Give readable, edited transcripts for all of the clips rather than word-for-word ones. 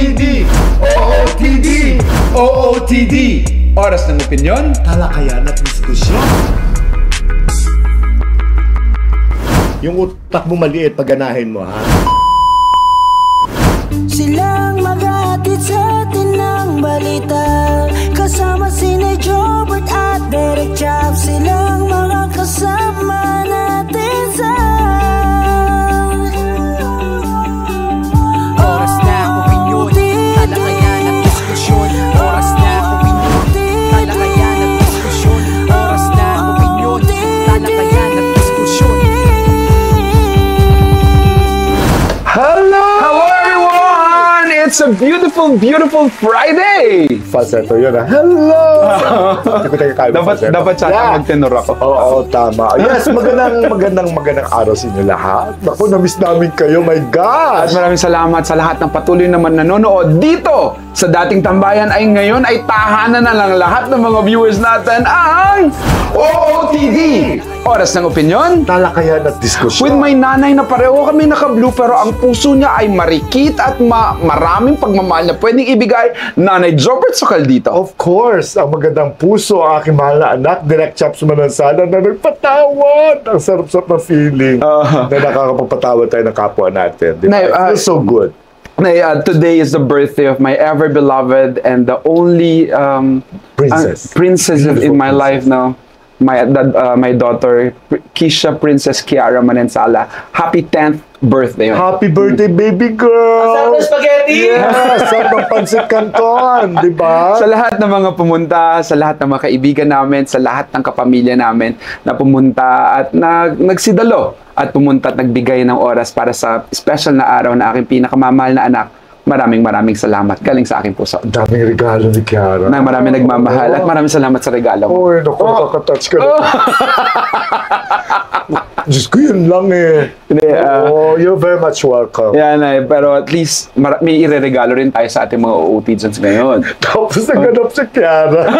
OOTD! OOTD! OOTD! Oras ng opinyon, talakayan at diskusyon. Yung utak mo maliit, pagganahin mo, ha? Silang mag-aatid sa atin ng balita, kasama sina Jobert at Derek Chap. Silang mga kasama natin sa oras na opinyon, talakayan at diskusyon. Oras na opinyon, talakayan at diskusyon. Oras na opinyon, talakayan at diskusyon. hello! Hello everyone! It's a beautiful, beautiful Friday! Falsetto yun, ha? Hello! Dapat sa magtenor ako. Oo, tama. Yes, magandang araw sa inyo lahat. Naku, na-miss namin kayo, my God! At maraming salamat sa lahat ng patuloy naman nanonood dito sa dating tambayan ay ngayon ay tahanan na lang lahat ng mga viewers natin ang OOTD! Oras ng opinyon, Talakayan at diskusyon. with my nanay na pareho kami naka-blue pero ang puso niya ay marikit at maraming pagmamahal na pwedeng ibigay. Nanay Jobert Sokal dito. Of course, ang magandang puso, ang aking mahal na anak, Direct Chaps Manansala, na nagpatawad. Ang sarap-sarap na feeling na nakakapagpatawad tayo ng kapwa natin. Di ba? Nay, It feels so good. Nay, today is the birthday of my ever-beloved and the only princess in my life now. My daughter, Kisha Princess Kiara Manensala. Happy 10th birthday. Happy birthday, baby girl! Sarap ng spaghetti! Yes! Sarap ng pancit canton! Di ba? Sa lahat ng mga pumunta, sa lahat ng mga kaibigan namin, sa lahat ng kapamilya namin na pumunta at nagsidalo at pumunta at nagbigay ng oras para sa special na araw na aking pinakamamahal na anak, maraming salamat galing sa aking puso. Ang daming regalo ni Kiara. Na maraming nagmamahal at maraming salamat sa regalo mo. Oy, naku, nakaka-touch ka na. Diyos ko, yun lang eh. You're very much welcome. Yan ay, pero at least may ireregalo rin tayo sa ating mga OOTians ngayon. Tapos naganap si Kiara.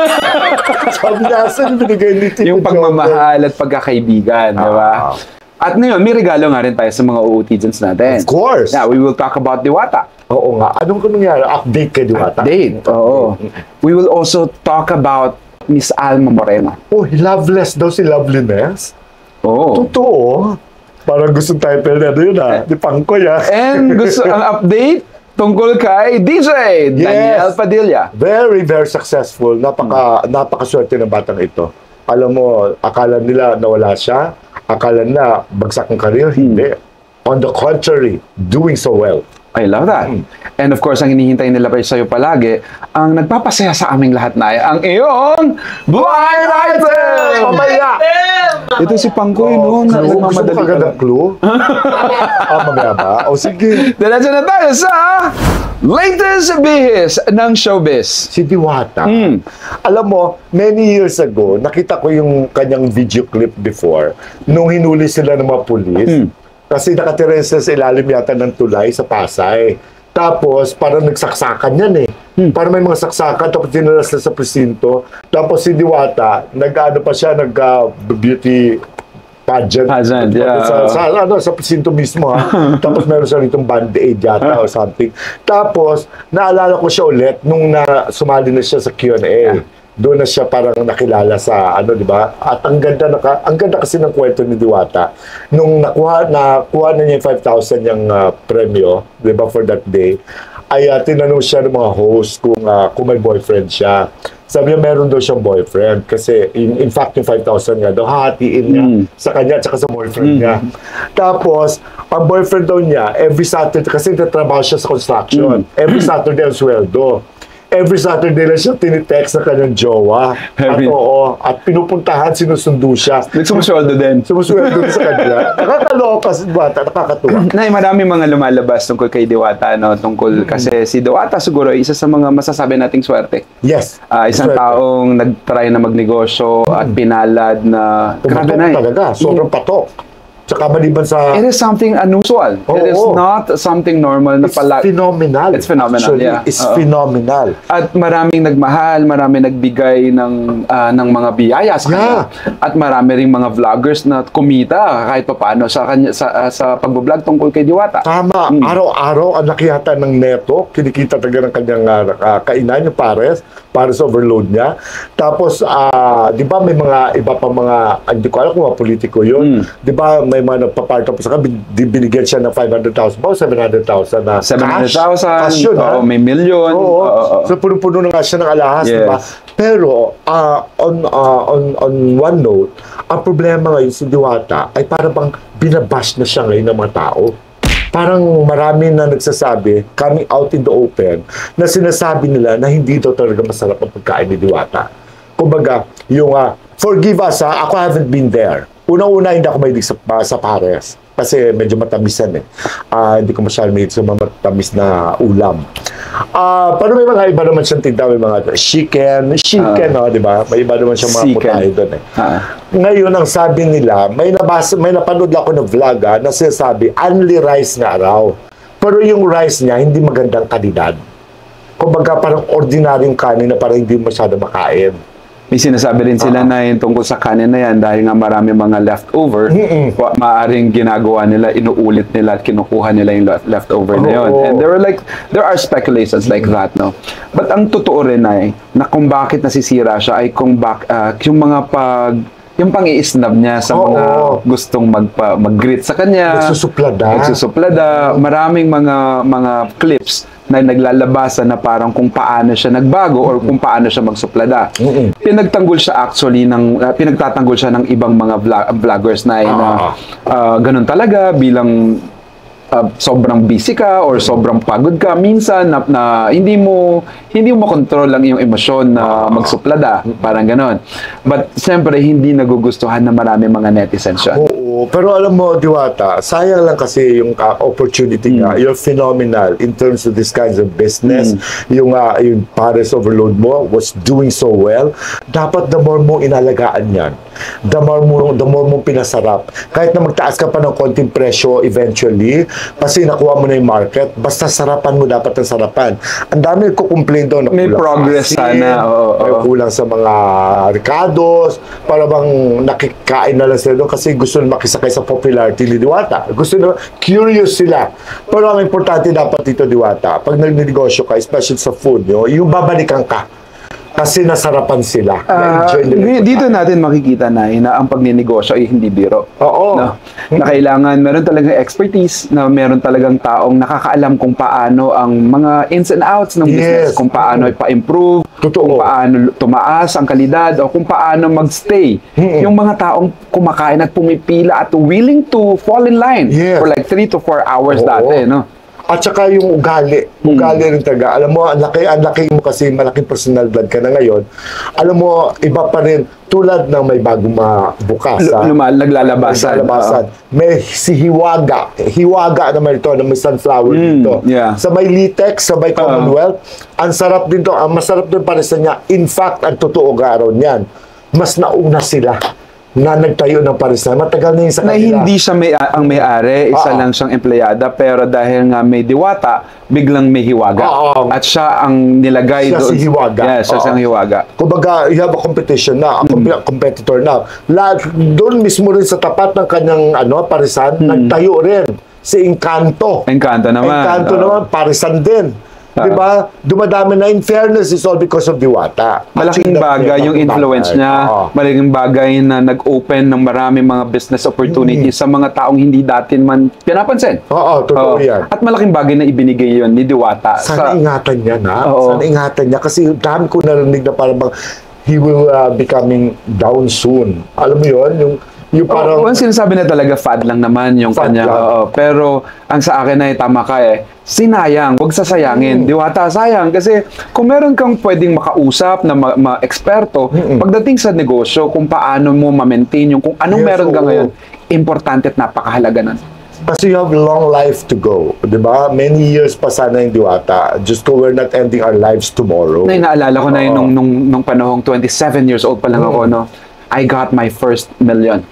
Sabi niya, saan binigay ni Tito Yung pagmamahal at pagkakaibigan, di ba? At ngayon, may regalo nga rin tayo sa mga OOTians natin. Of course. Yeah, we will talk about Diwata. Oo nga. Anong nangyari? Update kay Diwata? Update, oo. We will also talk about Miss Alma Moreno. Oh, loveless daw si Loveliness? Oo. Totoo. Parang gusto title na yun ha. Di Pangkoy ha. And gusto ang update tungkol kay DJ Daniel Padilla. Very, very successful. Napakaswerte ng batang ito. Alam mo, akala nila nawala siya. Akala nila bagsak ang career. Hindi. On the contrary, doing so well. I love that. And of course, ang hinihintay nila pa sa'yo palagi, ang nagpapasaya sa aming lahat na ay ang iyong blind item! Mamaya! Ito si Pangkoy, no? Gusto mo Nagmamadali kagad ka ng clue? Mamaya ba? O sige. Diretso na tayo sa latest bihis ng showbiz. Si Diwata. Alam mo, many years ago, nakita ko yung kanyang video clip before, nung hinuli sila ng mga pulis. Kasi nakatira sila sa ilalim yata ng tulay sa Pasay. Tapos, parang nagsaksakan yan eh. Parang may mga saksakan, tapos dinalas na sa presinto. Tapos si Diwata, nag-ano pa siya, nag-beauty pageant. Yeah. Sa presinto mismo ha. Tapos meron siya ritong band-aid yata or something. Tapos, naalala ko siya ulit nung sumali na siya sa Q&A. Doon na siya parang nakilala sa di ba? At ang ganda kasi ng kwento ni Diwata. Nung nakuha na niya yung 5,000 yung premyo, di ba, for that day, ay tinanong siya ng mga host kung may boyfriend siya. Sabi niya meron daw siyang boyfriend kasi in fact yung 5,000 nga daw hahatiin niya sa kanya at saka sa boyfriend niya. Tapos, ang boyfriend daw niya, every Saturday, kasi nagtatrabaho siya sa construction, every Saturday ang sweldo. Every Saturday lang siya tinitext na kanyang jowa. At pinupuntahan, sinusundo siya. Nagsumusweldo din. Sumusweldo din sa kanya. Nakakaloka si Diwata, nakakatuwa. Marami mga lumalabas tungkol kay Diwata, no? Kasi si Diwata siguro isa sa mga masasabi nating swerte. Yes. Isang taong nag-try na magnegosyo at pinalad na grabe na talaga. Sobrang patok. Tsaka maliban sa... It is something unusual. It is Oo. not something normal na It's pala. phenomenal. It's phenomenal, Actually, yeah. it's Oo. phenomenal. At maraming nagmahal, maraming nagbigay ng mga biyaya sa kanya. At marami ring mga vloggers na kumita kahit paano sa kanya sa pagbo-vlog tungkol kay Diwata. Tama. Araw-araw, ang laki yata ng neto. Kinikita talaga ng kanyang kainan, yung Pares overload niya. Tapos, di ba may mga iba pa mga, hindi ko alam kung mga politiko yun. Di ba may mga nagpa-park up sa binigyan siya ng 500,000 ba o 700,000 na 700,000, cash yun, ha? may million. Oo. So, puno-puno na nga siya ng alahas, Yes. di ba? Pero, on one note, ang problema ngayon si Diwata ay parang bang binabash na siya ngayon ng mga tao. Parang marami na nagsasabi, coming out in the open, na sinasabi nila na hindi daw talaga masarap ang pagkain ni Diwata. Kumbaga, yung, forgive us, ako haven't been there. Unang-una, hindi ako mahilig sa Pares. Kasi medyo matamisan eh. Hindi ko masyadong mahilig sa mga matamis na ulam. Pero may mga iba naman siyang tinda, may mga chicken, di ba? May iba naman siyang mga putahe doon eh. Ngayon, ang sabi nila, may napanood ako ng vlog na sinasabi, only rice nga raw. Pero yung rice niya, hindi magandang kalidad. Kumbaga, parang ordinaryong kanin na parang hindi masyado makain. May sinasabi rin sila na yung tungkol sa kanin na yan dahil nga marami mga leftover, maaring ginagawa nila, inuulit nila at kinukuha nila yung leftover na yun. And there are speculations like that, no? But ang totoo rin ay, na kung bakit nasisira siya ay kung yung mga yung pang-i-snub niya sa mga gustong mag-greet sa kanya. Nagsusuplada. Maraming mga clips na naglalabasan na parang kung paano siya nagbago or kung paano siya magsuplada. Pinagtanggol siya pinagtatanggol siya ng ibang mga vloggers na ganun talaga bilang sobrang busy ka or sobrang pagod ka minsan na hindi mo makontrol ang iyong emosyon na magsuplada, parang ganon. But siyempre hindi nagugustuhan na marami mga netizens siya. Oo, pero alam mo Diwata, sayang lang kasi yung opportunity nga. You're phenomenal in terms of this kinds of business. Yung Pares overload mo was doing so well. Dapat the more mong inalagaan yan, the more mong pinasarap. Kahit na magtaas ka pa ng konting presyo eventually, kasi nakuha mo na yung market, basta sarapan mo dapat ang sarapan. Ang dami nagko-complain daw na may progress sana. May kulang sa mga ricados, para bang nakikain na lang sila doon kasi gusto na makisakay sa popularity ni Diwata. Gusto na, curious sila. Pero ang importante dapat dito, Diwata, pag nagnegosyo ka, especially sa food, yung babalikan ka. Kasi nasarapan sila. Dito natin makikita na ang pagninegosyo ay hindi biro. Oo. No? Na kailangan, meron talagang expertise, na meron talagang taong nakakaalam kung paano ang mga ins and outs ng business, kung paano ipa-improve, kung paano tumaas ang kalidad, o kung paano magstay. Yung mga taong kumakain at pumipila at willing to fall in line for like 3 to 4 hours dati, no? At saka yung ugali rin talaga. Alam mo, ang laki mo kasi malaking personal brand ka na ngayon. Alam mo, iba pa rin tulad ng may bagong bukas. Naglalabasan. May si Hiwaga naman ito, na may sunflower dito. Sa may Litex, sa may Commonwealth, ang sarap din to. Ang masarap din para sa niya. In fact, ang totoo garaw niyan, mas nauna sila na nagtayo ng parisan. Matagal na yun sa kanila. Na hindi siya ang may-ari, isa lang siyang empleyada, pero dahil nga may Diwata, biglang may Hiwaga. At siya ang nilagay doon. Siya si Hiwaga. Siya siyang Hiwaga. Kumbaga, you have a competition na, a competitor na. Doon mismo rin sa tapat ng kanyang parisan, nagtayo rin si Encanto. Encanto naman, parisan din. Diba? Dumadami na. In fairness, it's all because of Diwata. Malaking bagay yung influence niya. Malaking bagay na nag-open ng maraming mga business opportunities sa mga taong hindi dati man pinapansin. Totoo yan. At malaking bagay na ibinigay yun ni Diwata. Sana ingatan niya Sana ingatan niya. Kasi dami ko narinig na parang he will becoming down soon. Alam mo yun? Yung parang... Ang sinasabi na talaga fad lang naman yung kanya. Pero ang sa akin ay tama ka sinayang, huwag sasayangin. Diwata, sayang. Kasi kung meron kang pwedeng makausap na ma-eksperto, pagdating sa negosyo, kung paano mo ma-maintain yung kung anong meron ka ngayon, importante at napakahalaga nun. Kasi you have long life to go. Diba? Many years pa sana yung Diwata. Just so we're not ending our lives tomorrow. Naalala ko na yun nung panahong 27 years old pa lang ako, no? I got my first million.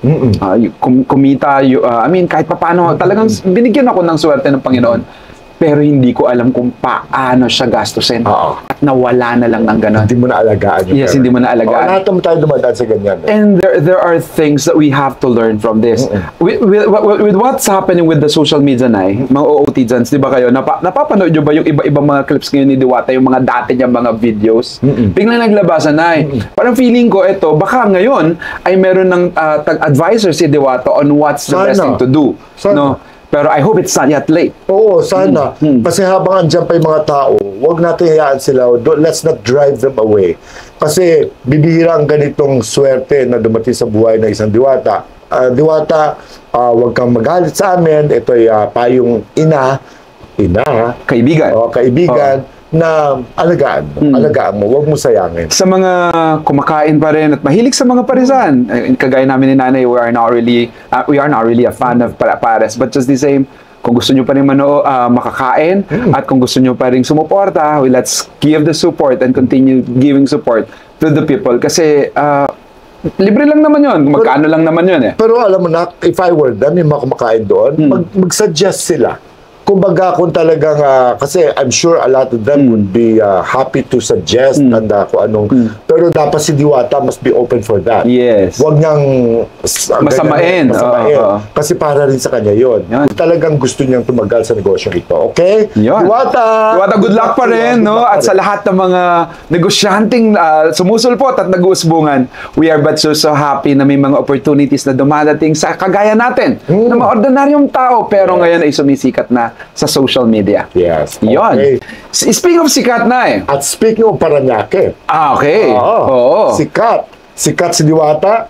Kumita, I mean, kahit papaano, talagang binigyan ako ng swerte ng Panginoon. Pero hindi ko alam kung paano siya gastusin. At nawala na lang ng ganon. Hindi mo na alagaan. Yes, hindi mo na alagaan. Lahat naman tayo dumadaan sa ganyan. And there are things that we have to learn from this. With what's happening with the social media na mga OOTians, di ba kayo, napapanood nyo ba yung iba-ibang mga clips ngayon ni Diwata, yung mga dati niyang mga videos? Biglang naglabasan na Parang feeling ko ito, baka ngayon ay meron ng advisor si Diwata on what's the best thing to do. No? Pero I hope it's not yet late. Oo, sana. Kasi habang andyan pa yung mga tao, huwag natin hayaan sila. Let's not drive them away. Kasi bibihira ang ganitong swerte na dumating sa buhay ng isang Diwata. Diwata, huwag kang magalit sa amin. Ito ay payong Kaibigan. Kaibigan. Na alagaan mo, huwag mo sayangin. Sa mga kumakain pa rin at mahilig sa mga parisan, kagaya namin ni Nanay, we are not really a fan of pares, but just the same, kung gusto nyo pa rin makakain at kung gusto nyo pa rin sumuporta, let's give the support and continue giving support to the people kasi libre lang naman yun, magkano lang naman yun Pero alam mo na, if I were them, yung mga kumakain doon, mag-suggest sila. Kumbaga kung talagang, kasi I'm sure a lot of them would be happy to suggest and kung anong, pero dapat si Diwata must be open for that. Yes. Huwag niyang masamain. Kasi para rin sa kanya yun. Kung talagang gusto niyang tumagal sa negosyo ito. Okay? Diwata, good luck pa rin, no? At sa lahat ng mga negosyanteng sumusulpot at nag-uusbungan, we are but so happy na may mga opportunities na dumadating sa kagaya natin, na mga ordinaryong tao, pero ngayon ay sumisikat na sa social media. Yes. Yun. Okay. Speaking of sikat na At speaking of Paranaque. Okay. Oo. Sikat si Diwata.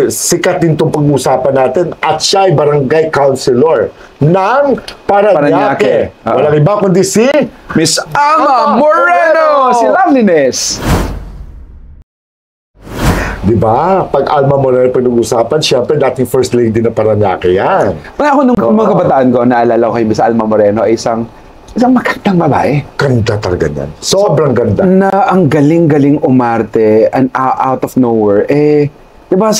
Sikat din itong pag-uusapan natin. At siya ay barangay councilor ng Paranaque. Walang iba kundi si Miss Alma Moreno! Si Loveliness! Diba? Pag Alma Moreno pag-uusapan, syempre dating first lady na Paranaque yan. Ako nung mga kabataan ko, naalala ko kay Miss Alma Moreno ay isang magandang babae. Ganda talaga yan. Sobrang ganda. Na ang galing-galing umarte and out of nowhere, diba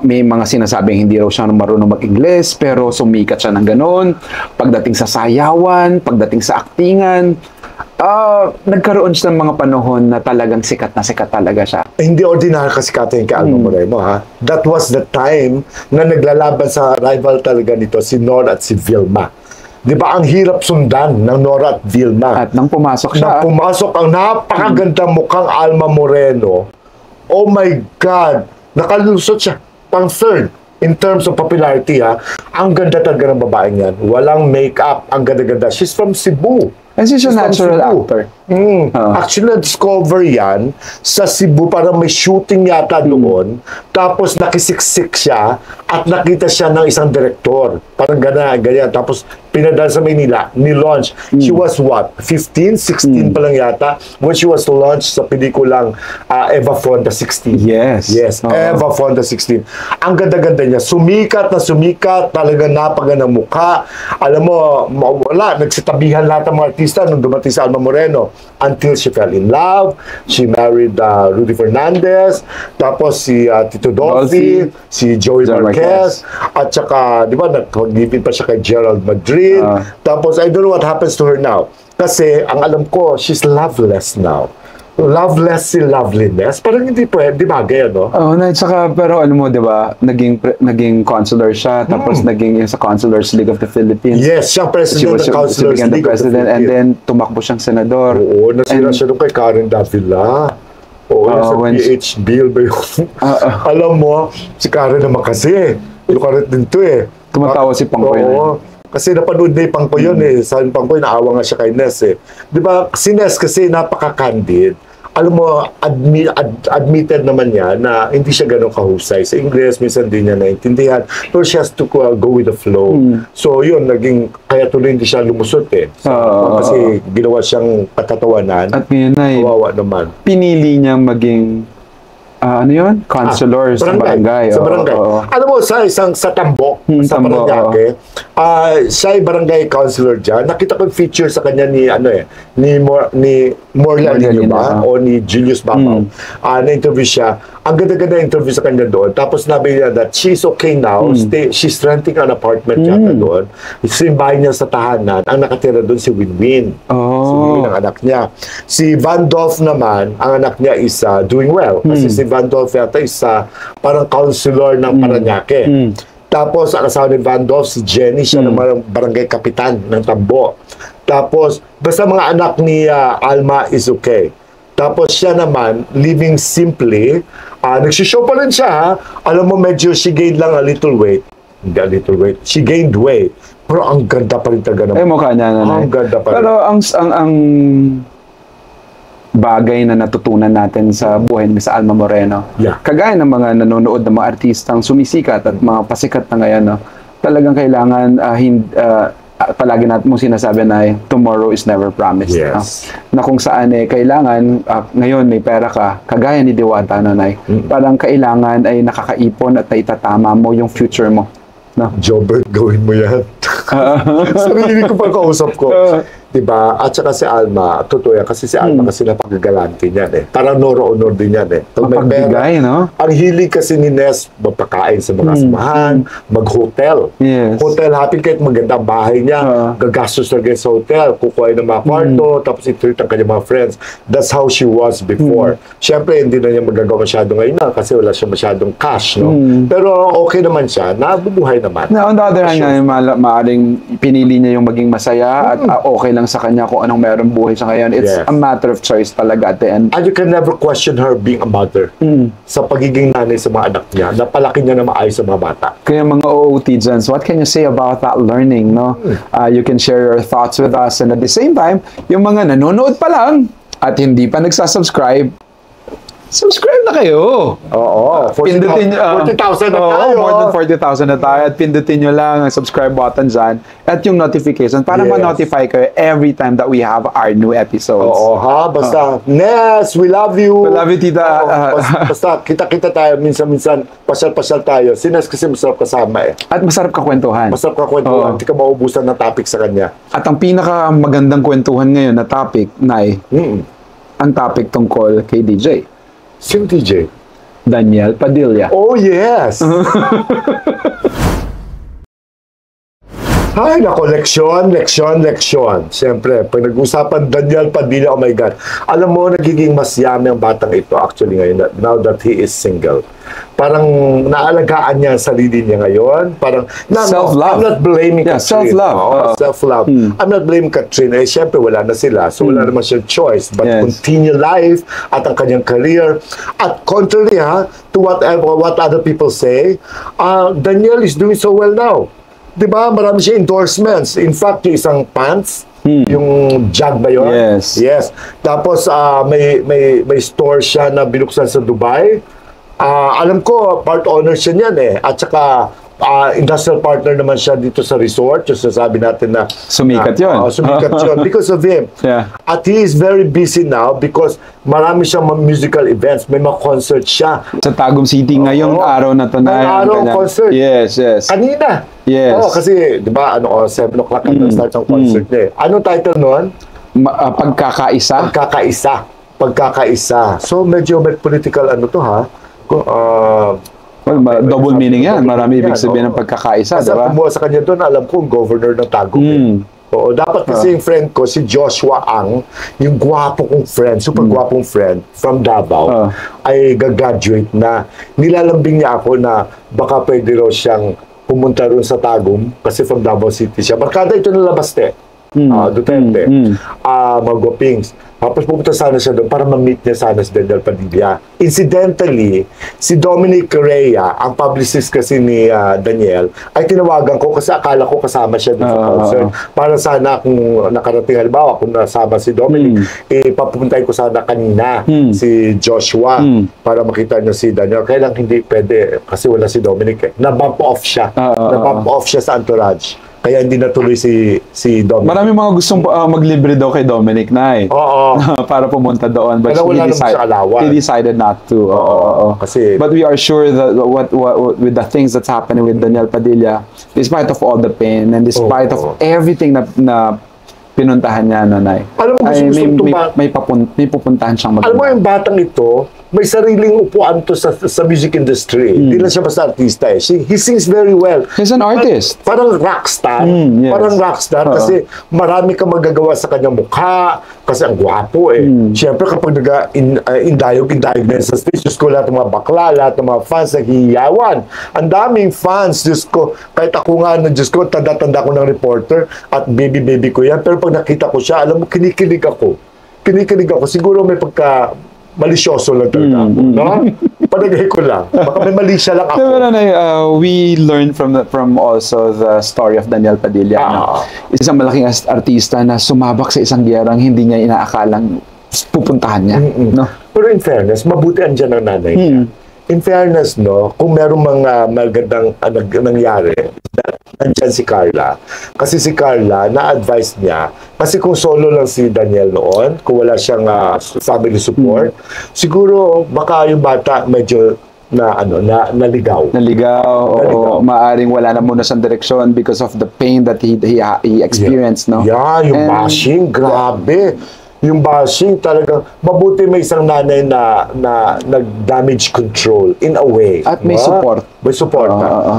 may mga sinasabing hindi raw siya marunong mag-Ingles, pero sumikat siya ng ganon. Pagdating sa sayawan, pagdating sa aktingan, nagkaroon siya ng mga panahon na talagang sikat na sikat talaga siya. Hindi ordinary kasikatan yung kay Alma Moreno, ha? That was the time na naglalaban sa rival talaga nito, si Nora at si Vilma. Di ba, ang hirap sundan ng Nora at Vilma. At nang pumasok siya. Nang pumasok ang napakaganda mukhang Alma Moreno, oh my God, nakalusot siya, pang third. In terms of popularity, ha? Ang ganda talaga ng babaeng yan. Walang makeup, ang ganda-ganda. She's from Cebu. And she's a natural actor. Actually, na-discover yan sa Cebu, parang may shooting yata doon. Tapos nakisiksik siya at nakita siya ng isang direktor. Parang ganyan. Tapos pinadala sa Manila, ni-launch. She was what? 15, 16 pa lang yata when she was launched sa pelikulang Eva Fonda 16. Yes. Eva Fonda 16. Ang ganda-ganda niya. Sumikat na sumikat. Talaga napaganda mukha. Alam mo, wala. Nagsitabihan lahat ng mga artista nung dumating sa Alma Moreno. Until she fell in love. She married Rudy Fernandez. Tapos si Tito Dolphy. Si Joey Marquez. At saka, di ba, nag-live pa siya kay Gerald Madrid. Tapos, I don't know what happens to her now. Kasi, ang alam ko, she's loveless now. Loveless si Loveliness. Parang hindi pwede, di bagay, ano? Saka, pero alam mo, di ba, naging consular siya, tapos naging sa Consulars League of the Philippines. Yes, siya president ng Consulars League of the Philippines. And then, tumakbo siyang senador. Oo, nasira siya doon kay Karen Davila. Oo, sa PH bill ba yun? Alam mo, si Karen naman kasi, yung Karen din to Tumatawa si Pangkoy na yun. Kasi napanood na yung Pangkoy yun Sa Pangkoy, naawa nga siya kay Ness Di ba, si Ness kasi napaka-candid. Alam mo, admitted naman niya na hindi siya ganun kahusay. Sa Ingles, minsan din niya naintindihan. Pero she has to go with the flow. So, yun, kaya tuloy hindi siya lumusot kasi ginawa siyang katatawanan. At ngayon ay, kawawa naman. pinili niyang maging ano yun? Counselor sa barangay. Sa Oo, barangay. oo. Alam mo, sa Tambok, sa Tambok, Paranaque, siya ay barangay counselor dyan. Nakita ko yung feature sa kanya ni Morla Lino ba? O ni Julius Babaw. Na-interview siya. Ang ganda-ganda interview sa kanya doon. Tapos nabi niya that she's okay now. She's renting an apartment yata doon. So yung bahay niya sa tahanan, ang nakatira doon si Winwin. Si Winwin ang anak niya. Si Van Dolph naman, ang anak niya is doing well. Kasi si Van Dolph yata is parang counselor ng Paranaque. Tapos ang asawa ni Van Dolph, si Jenny, siya naman ang barangay kapitan ng Tambo. Tapos, basta mga anak ni Alma is okay. Tapos siya naman, living simply, nagsishow pa rin siya, ha? Alam mo, medyo she gained lang a little weight. Hindi a little weight. She gained weight. Pero ang ganda pa rin talaga naman. Mukha niya na. Ang ganda pa rin. Pero ang bagay na natutunan natin sa buhay ni sa Alma Moreno. Kagaya ng mga nanonood ng mga artistang sumisikat at mga pasikat na ngayon, no? Talagang kailangan palagi natin mong sinasabi na tomorrow is never promised. Yes. Na kung saan kailangan ngayon may pera ka, kagaya ni Diwata Nanay, parang kailangan ay nakakaipon at naitatama mo yung future mo. No? Jobert, gawin mo yan. Sarili ko pa kausap ko. Diba? At saka si Alma, totoo yan. Kasi si Alma kasi napakagalante niyan eh. Parang noro-honor din yan eh. Mapagbigay, no? Ang hilig kasi ni Nes, magpakain sa mga samahan, mag-hotel. Yes. Hotel happy kahit maganda ang bahay niya. Gagastos na sa hotel. Kukuha ng mga kwarto, tapos i-treat ang kanyang mga friends. That's how she was before. Siyempre, hindi na niya magagawa masyado ngayon na kasi wala siya masyadong cash, no? Pero okay naman siya. Nabubuhay naman. Na on the other hand, maaaring pinili niya yung maging masaya at okay lang sa kanya kung anong meron buhay sa ngayon. It's a matter of choice talaga at the end. And you can never question her being a mother sa pagiging nanay sa mga anak niya. Napalaki niya na maayos sa mga bata. Kaya mga OOTians, what can you say about that learning, no? You can share your thoughts with us, and at the same time, yung mga nanonood pa lang at hindi pa nagsasubscribe, subscribe na kayo. Oo. 40,000 na tayo. More than 40,000 na tayo. At pindutin nyo lang ang subscribe button dyan at yung notification para ma-notify kayo every time that we have our new episodes. Oo, ha? Basta, Nes, we love you. We love you, tita. Basta, kita-kita tayo. Minsan-minsan, pasyal-pasyal tayo. Si Nes kasi masarap kasama eh. At masarap ka kwentuhan. Masarap ka kwentuhan. Hindi ka maubusan ng topic sa kanya. At ang pinakamagandang kwentuhan ngayon na topic, Nay, ang topic tungkol kay DJ. Sino DJ? Daniel Padilla. Oh, yes! Ay, nako, leksyon. Siyempre, pag nag-usapan Daniel Padilla, oh my God. Alam mo, nagiging mas yummy ang batang ito actually ngayon, now that he is single. Parang naalagaan niya ang sarili niya ngayon. Parang, self-love. I'm not blaming Katrin. Self-love. Self-love. I'm not blaming Katrin. Siyempre, wala na sila. So, wala naman siyang choice. But continue life at ang kanyang career. At contrary to what other people say, Daniel is doing so well now. Diba? Marami siya endorsements. In fact, yung isang pants, yung Jag ba yun? Yes. Tapos, may store siya na binuksan sa Dubai. Alam ko, part owner siya niyan eh. At saka, industrial partner naman siya dito sa resort. Yung sasabi natin na sumikat yun. Sumikat yun because of him. At he is very busy now because marami siyang musical events. May mga concert siya. Sa Tagum City ngayong araw na to na. Concert. Yes. Kanina. Yes. Kasi, di ba, 7 o'clock at start ang concert niya eh. Anong title nun? Pagkakaisa. Pagkakaisa. So, medyo may political to ha. Double meaning yan. Marami ibig sabihin ng pagkakaisa, diba? Kumuha sa kanya doon, alam ko, governor ng Tagum. Oo, dapat kasi yung friend ko, si Joshua Ang, yung gwapo kong friend, super gwapong friend from Davao, ay gagraduate na. Nilalambing niya ako na baka pwede raw siyang pumunta ron sa Tagum kasi from Davao City siya. Barkada ito na Labaste. Duterte. Magwapings. Tapos pupunta sana siya doon para ma-meet niya sana si Daniel Padilla. Incidentally, si Dominic Correa, ang publicist kasi ni Daniel, ay tinawagan ko kasi akala ko kasama siya doon sa concert. Para sana kung nakarating, halimbawa, kung nasama si Dominic, papupuntahin ko sana kanina si Joshua para makita niya si Daniel. Kaya lang hindi pwede kasi wala si Dominic eh. Na-bump off siya. Na-bump off siya sa entourage. Kaya hindi natuloy si Dominic. Maraming mga gustong maglibre daw kay Dominic na eh. Oo. Para pumunta doon. But Pero wala naman siya alawan. he decided not to. Oo. Kasi- But we are sure that what with the things that's happening with Daniel Padilla, despite of all the pain and despite of everything na pinuntahan niya, Nay. Alam mo, gusto itong may pupuntahan siyang Alam mo maganda. yung batang ito, may sariling upuan to sa music industry. Hindi lang siya basta artista eh. He sings very well. He's an artist. Parang rockstar. Yes. Parang rockstar kasi marami kang magagawa sa kanyang mukha kasi ang gwapo eh. Siyempre kapag indayog na sa stage, Diyos ko, lahat ng mga bakla, lahat ng mga fans naghihiyawan. Ang daming fans, Diyos ko. Kahit ako nga, Diyos ko, tanda-tanda ko ng reporter at baby ko yan. Pero pag nakita ko siya, alam mo, kinikilig ako. Siguro may malisyoso lang talaga ako, no? Panagay ko lang. Baka may mali siya lang ako. Pero we learned from also the story of Daniel Padilla. No? Isang malaking artista na sumabak sa isang giyerang hindi niya inaakalang pupuntahan niya. No? Pero in fairness, mabuti andyan ang nanay niya. In fairness, no, kung merong mga magandang nangyari, andyan si Carla. Kasi si Carla, na-advise niya, kasi kung solo lang si Daniel noon, kung wala siyang family support, siguro baka yung bata medyo naligaw. Oo. Maaring wala na muna sa direksyon because of the pain that he experienced, no? Yeah, yung bashing, grabe. Yung bashing talagang mabuti may isang nanay na nag-damage control in a way. At may diba? support. May support.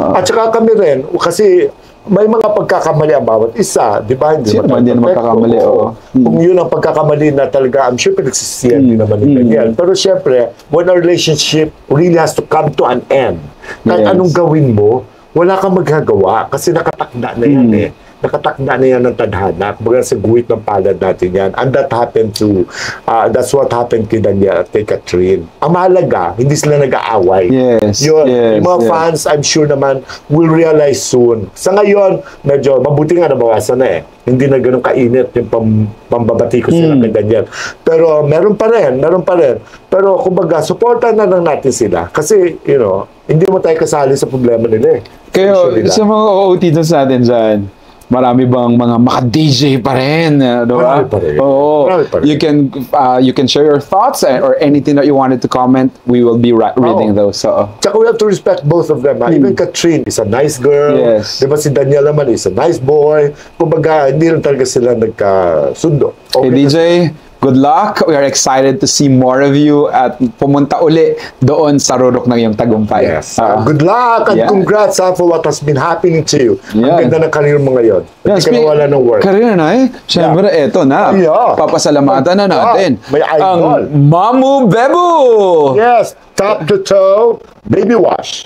At saka kami rin, kasi may mga pagkakamali ang bawat isa, di ba? Sino man din magkakamali, oo. Kung yun ang pagkakamali na talaga, I'm sure pinagsisiyan din naman ni Daniel. Pero syempre, when a relationship really has to come to an end, kahit anong gawin mo, wala kang magagawa kasi nakatakda na yan eh. Nakatakda na yan ng tadhana. Kumbaga sa guhit ng palad natin yan. And that happened that's what happened kay Daniel at kay Catherine. Ang mahalaga, hindi sila nag-aaway. Yung mga fans, I'm sure naman, will realize soon. Sa ngayon, medyo mabuti nga nabawasan na eh. Hindi na ganun kainit yung pambabati ko sila kay Daniel. Pero meron pa rin. Pero kumbaga, supportan na lang natin sila. Kasi, hindi mo tayo kasali sa problema nila eh. Kaya sa mga OOT doon sa atin dyan, marami bang mga maka-DJ pa rin? Marami pa rin. Oo. Marami pa rin. You can share your thoughts or anything that you wanted to comment. We will be reading those. So. Tsaka we have to respect both of them. Even Catherine is a nice girl. Yes. Diba si Daniel naman is a nice boy. Kumbaga, hindi lang talaga sila nagkasundo. Okay, DJ, good luck. We are excited to see more of you at pumunta uli doon sa rurok ng iyong tagumpay. Yes. Good luck and congrats for what has been happening to you. Ang ganda ng career mo ngayon. Hindi ka nawala ng work. Career na eh. Siyempre, eto na. Papasalamatan na natin. May idol. Ang Mamu Bebu! Yes. Top to toe, baby wash.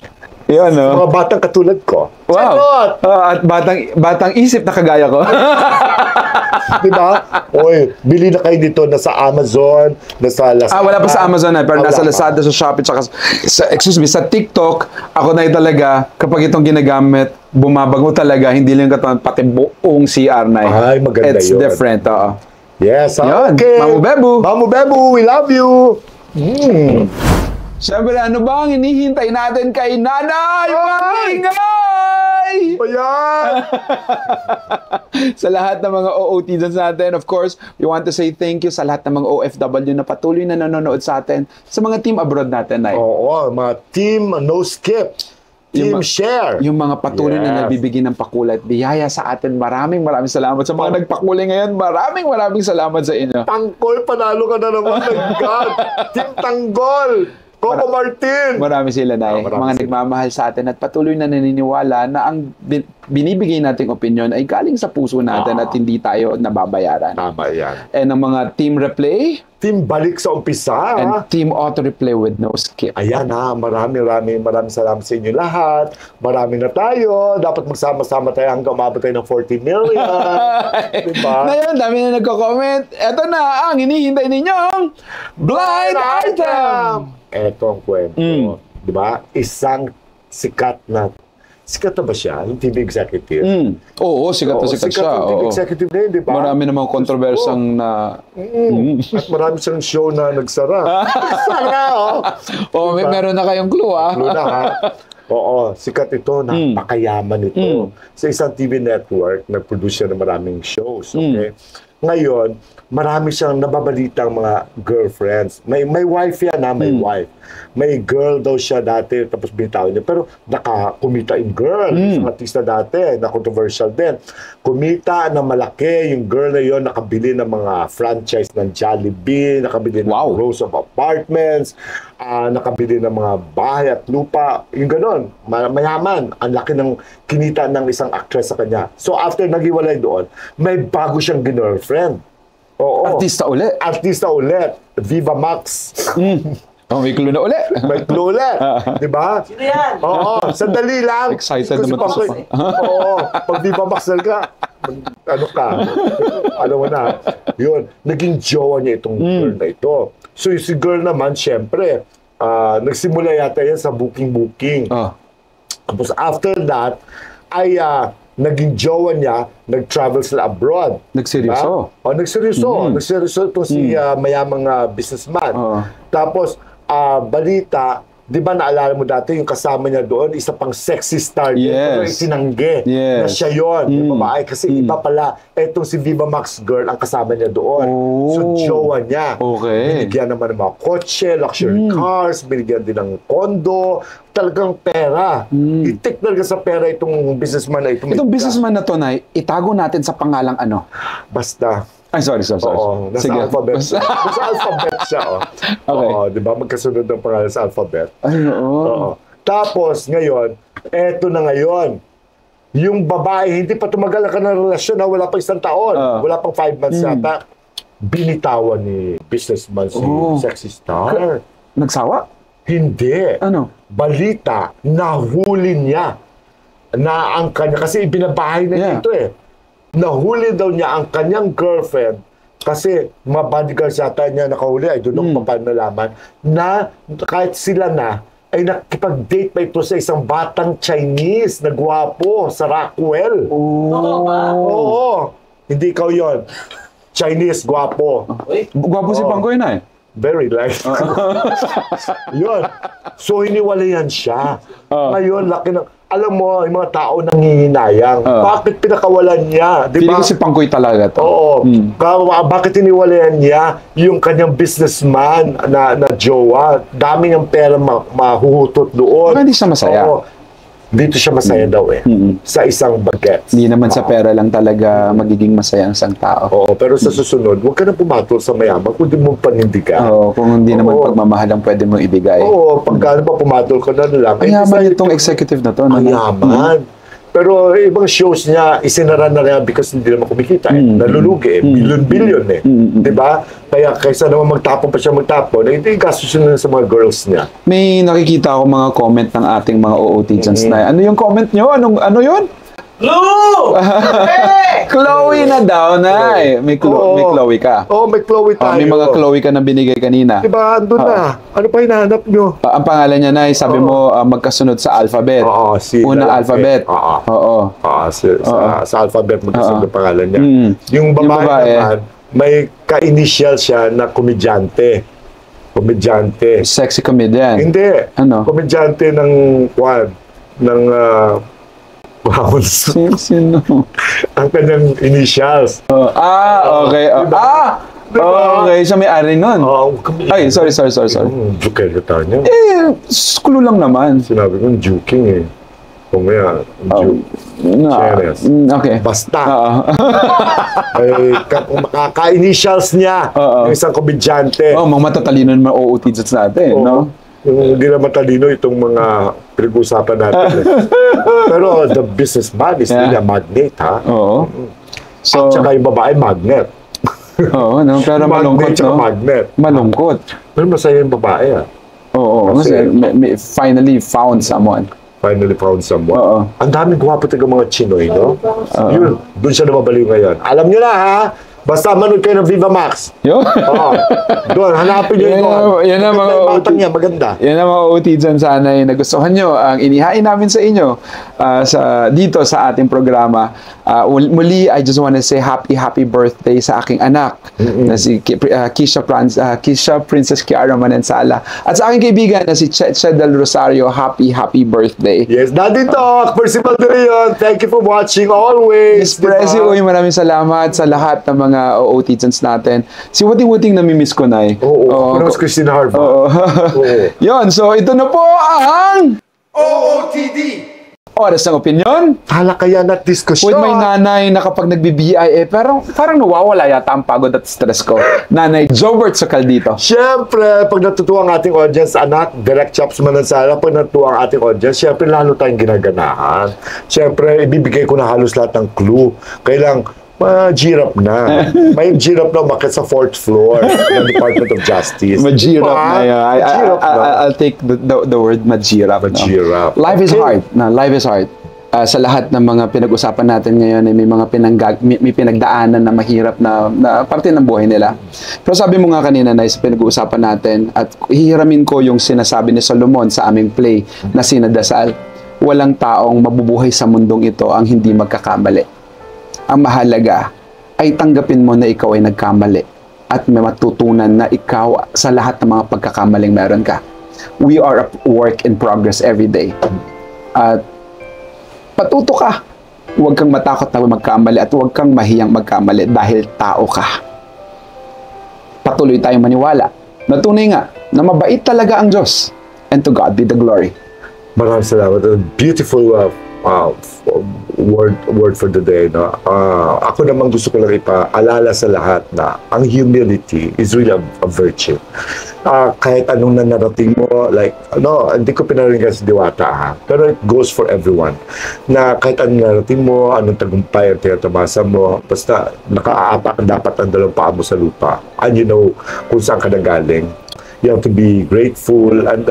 Yan, no? Mga batang katulad ko. Wow. At batang isip na kagaya ko. Diba? Oy, bili na kayo dito. Nasa Amazon, nasa Lazada. Wala pa sa Amazon na. Pero nasa Lazada, sa Shopee, tsaka sa TikTok, ako na talaga, kapag itong ginagamit, bumabago talaga, hindi lang katawan, pati buong CR na. Ay, maganda It's yun. different, oo. Yes, Yun. okay. Mamu Bebu. Mamu Bebu, we love you. Siyempre, ano ba ang hinihintay natin kay Nanay Matingay? Ayan. Sa lahat ng mga OOT dyan sa atin, of course, we want to say thank you sa lahat ng mga OFW na patuloy na nanonood sa atin, sa mga team abroad natin, Nay. Oo, mga team no skip. Team share. Yung mga patuloy na nagbibigay ng pakulay at biyaya sa atin, maraming salamat. Sa mga nagpakulay ngayon, maraming salamat sa inyo. Tanggol, panalo ka na naman. My God. Team Tanggol. Coco Martin. Marami sila, Nay. Mga nagmamahal sa atin at patuloy na naniniwala na ang binibigay nating opinion ay galing sa puso natin at hindi tayo nababayaran. Tama yan. And ang mga team replay, team balik sa umpisa. and team auto replay with no skip. Ayan maraming salamat sa inyo lahat. Marami na tayo. Dapat magsama-sama tayo hanggang umabot tayo ng 40 million. Diba? Ngayon, dami na nagko-comment. Eto na ang hinihintay ninyong Blind Item! Eto ang kwento. Diba? Isang sikat na ba siya? Yung TV executive. Oo, sikat na sikat siya. Yung TV Oo. executive na yun, diba? Marami namang kontrobersang na... At marami siyang show na nagsara. Nagsara, Oh, meron na kayong clue, ah. Clue na, ha? Oo, sikat ito, napakayaman ito. Sa isang TV network, nag-produce siya ng maraming shows, okay? Ngayon, marami siyang nababalitang mga girlfriends. May wife yan, may wife. May girl daw siya dati, tapos binitawan niya. Pero nakakumita in girl, isang artista dati, na controversial din. Kumita na malaki, yung girl na yon nakabili ng mga franchise ng Jollibee, nakabili ng rows of apartments, nakabili ng mga bahay at lupa, yung ganon, mayaman. Ang laki ng kinita ng isang actress sa kanya. So after naghiwalay doon, may bago siyang girlfriend. Oo. Artista ulit. Artista ulit. Viva Max. Oh, may clue na ulit. May clue ulit. Diba? Sino yan? Oo. Sandali lang. Excited Kasi naman to sa Oo. Pag Viva Max ka, ano ka? Ano mo na? Yun. Naging jowa niya itong girl na ito. So yung si girl naman, syempre, nagsimula yata yan sa booking. Tapos after that, ay naging jowa niya, nag-travel sila abroad. Nagseryoso? Diba? Nagseryoso. Nagseryoso itong si mayamang businessman. Tapos, balita, di ba naalala mo dati yung kasama niya doon, isa pang sexy star din, pero itinangge na siya yun, yung babae. Kasi iba pala, etong si Viva Max girl ang kasama niya doon. So, jowa niya. Binigyan naman ng mga kotse, luxury cars, binigyan din ng kondo, talagang pera. Itik talaga sa pera itong businessman na ito. Itong businessman na to, Nay, itago natin sa pangalang ano? Basta. Ay, sorry. Oo, nasa alphabet. Nasa alphabet siya, Oo, di ba? Magkasunod ng pangalan sa alphabet. Ay, oo. Tapos, ngayon, eto na ngayon. Yung babae, hindi pa tumagal ka ng relasyon, wala pa 1 taon. Wala pang 5 months yata. Binitawan ni businessman si sexy star. Nagsawa? Hindi. Ano? Balita, nahuli niya na ang kanya, kasi ibinabahay na niya ito nahuli daw niya ang kanyang girlfriend kasi mga bodyguards yata niya nakahuli, I don't know paano nalaman, na kahit sila na ay nakipag-date pa ito sa isang batang Chinese na gwapo sa Rockwell. Oo. Hindi ikaw yon. Chinese gwapo. Gwapo si Pangkoy na Very light. Yun. So, hiniwalayan siya. Ngayon, laki ng... Alam mo, yung mga tao nangihinayang. Bakit pinakawalan niya? Diba? Pili ko si Pangkoy talaga to. Oo. Bakit hiniwalayan niya yung kanyang businessman na jowa? Dami niyang pera mahuhutot doon. Hindi siya masaya. Oo. Dito siya masaya daw sa isang bagets. Hindi naman sa pera lang talaga magiging masaya ang isang tao. Oo, pero sa susunod, huwag ka na pumatol sa mayaman kung di mo panindigan. Oo, kung hindi naman pagmamahal ang pwede mong ibigay. Oo, pagka ba pumatol ka na lang. Mayaman itong executive na to. Mayaman. Pero ibang shows niya, isinara na niya because hindi naman kumikita. Nalulugi billion-billion Diba? Kaya kaysa naman magtapon pa siya hindi gastos na sa mga girls niya. May nakikita ako mga comment ng ating mga OOTians na, ano yung comment nyo? Ano yun? Lou! Chloe na daw, Nay. May Chloe ka. Oo, may Chloe tayo. May mga Chloe ka na binigay kanina. Diba, andun na. Ano pa hinahanap nyo? Ang pangalan niya, Nay, sabi mo magkasunod sa alphabet. Oo, Unang alphabet. Oo. Sa alphabet magkasunod ang pangalan niya. Yung babae naman, may ka-initial siya na komedyante. Sexy comedian. Hindi. Ano? Komedyante ng Sino? ang kanyang initials. Okay. Okay, siya may ari nun. Ay, sorry. Juking ka niya. Clue lang naman. Sinabi kong juking Kumaya, okay. Basta. Ka-initials niya. Yung isang komedyante. Mga matatalino naman OOTians natin, no? Yung hindi na matalino itong mga pinag-uusapan natin. Pero the businessman is really a magnet, ha? Oo. So, at saka yung babae, magnet. Oo, no? Pero malungkot, no? Magnet. Malungkot. Pero masaya yung babae, ha? Oo, kasi finally found someone. Ang daming gwapo taga mga Chinoy, no? Yun, doon siya namabaliw ngayon. Alam nyo na, ha? Basta manood kayo ng Viva Max. Yun. Oo. Doon, hanapin nyo Yan yun. ang- yan ang mga Maganda yung batang niya, maganda. Yan ang mga OT dyan sana ay nagustuhan nyo ang inihain namin sa inyo dito sa ating programa. Muli, I just want to say happy birthday sa aking anak na si Kisha Princess Kiara Manansala at sa aking kaibigan na si Che del Rosario. Happy birthday. Yes, Daddy Talk, Percival de Leon, thank you for watching always. Miss Prezi, uy, maraming salamat sa lahat ng mga OOTians natin. Si Wuting-Wuting namimiss ko na eh. Oo, ako naman Christina Harvard. Oo. Oo. Yun, so ito na po ang OOTD! Oras ng Opinyon. Talakayan at diskusyon. With my nanay na kapag nagbi-BIA, parang nawawala yata ang pagod at stress ko. Nanay Jobert Sokal dito. Siyempre, pag natutuwa ang ating audience, anak, Direct Chops Manansala, pag natutuwa ang ating audience, siyempre lalo tayong ginaganahan. Siyempre, ibibigay ko na halos lahat ng clue. Kailang, ma-girap na. May girap na umakit sa 4th floor ng Department of Justice. Majirap Diba? na yan. Majirap na. I'll take the word majirap. Majirap. No? Life is Okay. hard. No, life is hard. Sa lahat ng mga pinag-usapan natin ngayon ay may mga may pinagdaanan na mahirap na parte ng buhay nila. Pero sabi mo nga kanina na sa pinag-uusapan natin at hihiramin ko yung sinasabi ni Solomon sa aming play na Sinadasal. Walang taong mabubuhay sa mundong ito ang hindi magkakamali. Ang mahalaga ay tanggapin mo na ikaw ay nagkamali at may matutunan na ikaw sa lahat ng mga pagkakamaling meron ka. We are a work in progress every day. At patuto ka. Huwag kang matakot na magkamali at huwag kang mahiyang magkamali dahil tao ka. Patuloy tayong maniwala. Natunay nga na mabait talaga ang Diyos. And to God be the glory. Maraming salamat. A beautiful word for the day. No? Ako naman gusto ko lang ipaalala sa lahat na ang humility is really a virtue. Kahit anong nanarating mo, like, hindi ko pinarinig sa Diwata, ha? Pero it goes for everyone. Na kahit anong narating mo, anong tagumpay ang tinatamasa mo, basta nakaapak dapat ang dalawang paa mo sa lupa. And you know kung saan ka nagaling. You have to be grateful and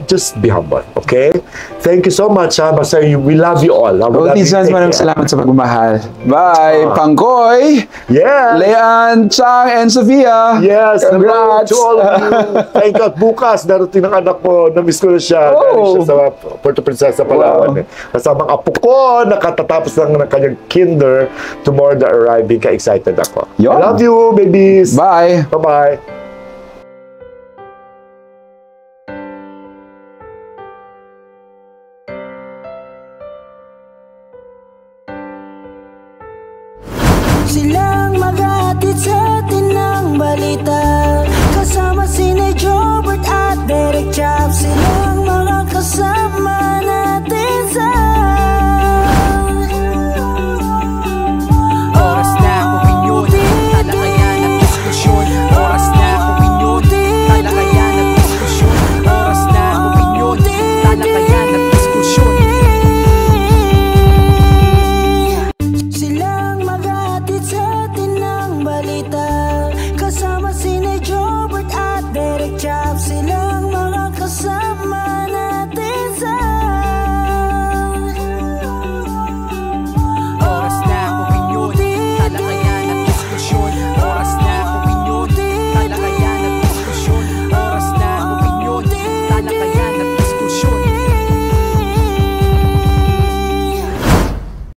just be humble, okay? Thank you so much, ha? Basta we love you all. Otizans, maraming salamat sa pagmamahal. Bye! Pangkoy! Yeah! Leanne, Chang, and Sofia! Yes! Congrats! To all of you! Thank God! Bukas, darating ang anak ko. Namiss ko na siya. Oh! Galing siya sa Puerto Princesa, Palawan. Wow. Kasama ang apo ko, nakatatapos lang ng kanyang kinder. Tomorrow na arriving, ka-excited ako. Yon. I love you, babies! Bye! Bye-bye!